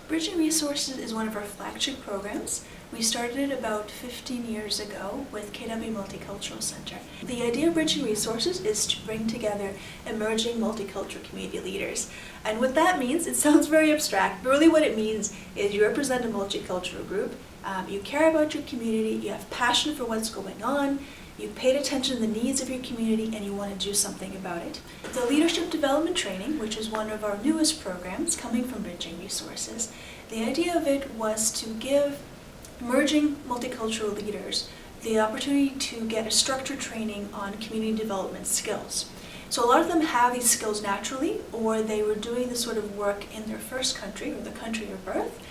Bridging Resources is one of our flagship programs. We started it about 15 years ago with KW Multicultural Center. The idea of Bridging Resources is to bring together emerging multicultural community leaders. And what that means, it sounds very abstract, but really what it means is you represent a multicultural group, you care about your community, you have passion for what's going on, you've paid attention to the needs of your community, and you want to do something about it. The Leadership Development Training, which is one of our newest programs coming from Bridging Resources, the idea of it was to give emerging multicultural leaders the opportunity to get a structured training on community development skills. So a lot of them have these skills naturally, or they were doing this sort of work in their first country or the country of birth,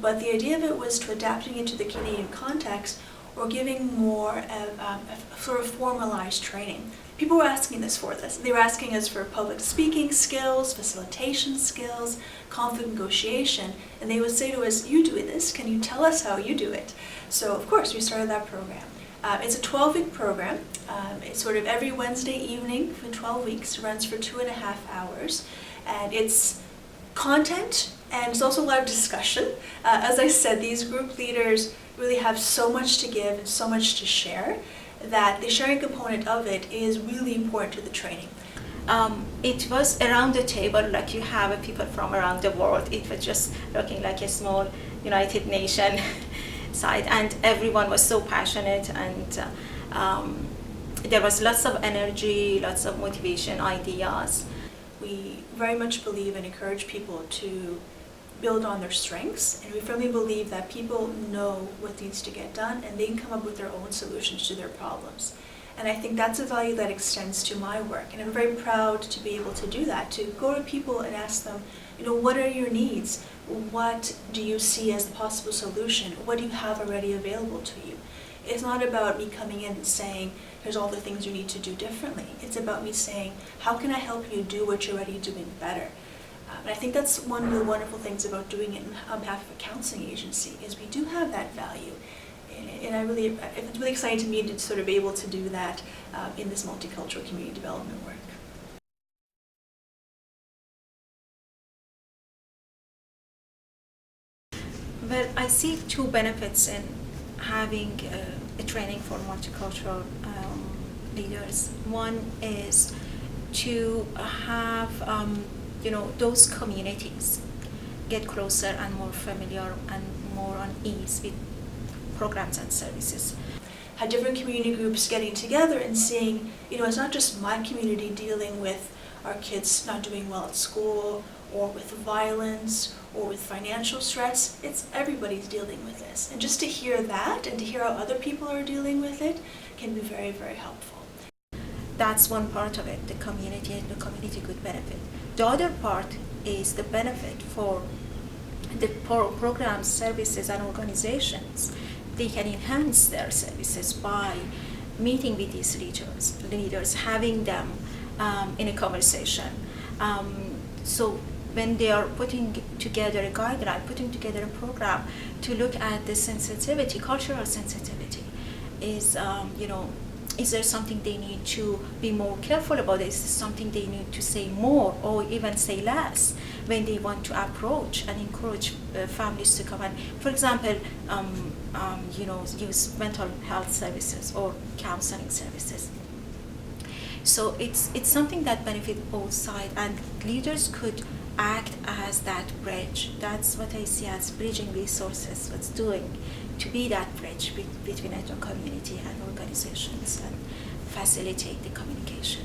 but the idea of it was to adapting it to the Canadian context or giving more of a sort of formalized training. People were asking us for this. They were asking us for public speaking skills, facilitation skills, conflict negotiation, and they would say to us, "You do this, can you tell us how you do it?" So of course we started that program. It's a 12-week program. It's sort of every Wednesday evening for 12 weeks, runs for 2.5 hours, and it's content and it's also a lot of discussion. As I said, these group leaders really have so much to give and so much to share that the sharing component of it is really important to the training. It was around the table, like you have people from around the world. It was just looking like a small United Nation site, and everyone was so passionate, and there was lots of energy, lots of motivation, ideas. We very much believe and encourage people to build on their strengths, and we firmly believe that people know what needs to get done and they can come up with their own solutions to their problems. And I think that's a value that extends to my work, and I'm very proud to be able to do that, to go to people and ask them, what are your needs? What do you see as the possible solution? What do you have already available to you? It's not about me coming in and saying, here's all the things you need to do differently. It's about me saying, how can I help you do what you're already doing better? And I think that's one of the wonderful things about doing it on behalf of a counseling agency, is we do have that value. And it's really exciting to me to sort of be able to do that in this multicultural community development work. Well, I see two benefits in having a training for multicultural leaders. One is to have those communities get closer and more familiar and more on ease with programs and services. Have different community groups getting together and seeing, it's not just my community dealing with our kids not doing well at school, or with violence, or with financial stress. It's everybody's dealing with this. And just to hear that and to hear how other people are dealing with it can be very, very helpful. That's one part of it, the community, and the community could benefit. The other part is the benefit for the programs, services, and organizations. They can enhance their services by meeting with these leaders, having them in a conversation. So when they are putting together a guideline, putting together a program to look at the sensitivity, cultural sensitivity, is there something they need to be more careful about? Is there something they need to say more or even say less when they want to approach and encourage families to come and, for example, use mental health services or counseling services? So it's something that benefits both sides, and leaders could act as that bridge. That's what I see as Bridging Resources, what's doing, to be that bridge between ethno community and organizations and facilitate the communication.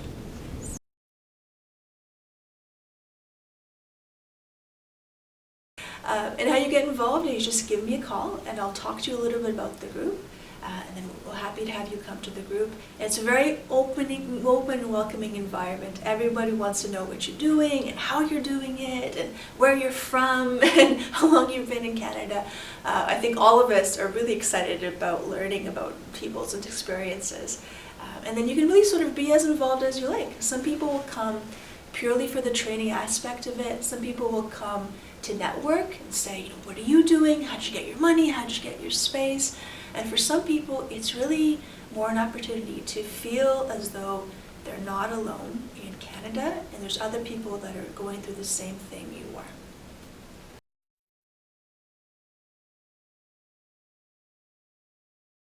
And how you get involved is just give me a call and I'll talk to you a little bit about the group. And then we're happy to have you come to the group. It's a very open, welcoming environment. Everybody wants to know what you're doing and how you're doing it and where you're from and how long you've been in Canada. I think all of us are really excited about learning about people's experiences. And then you can really sort of be as involved as you like. Some people will come purely for the training aspect of it. Some people will come to network and say, what are you doing? How'd you get your money? How'd you get your space? And for some people, it's really more an opportunity to feel as though they're not alone in Canada and there's other people that are going through the same thing you are.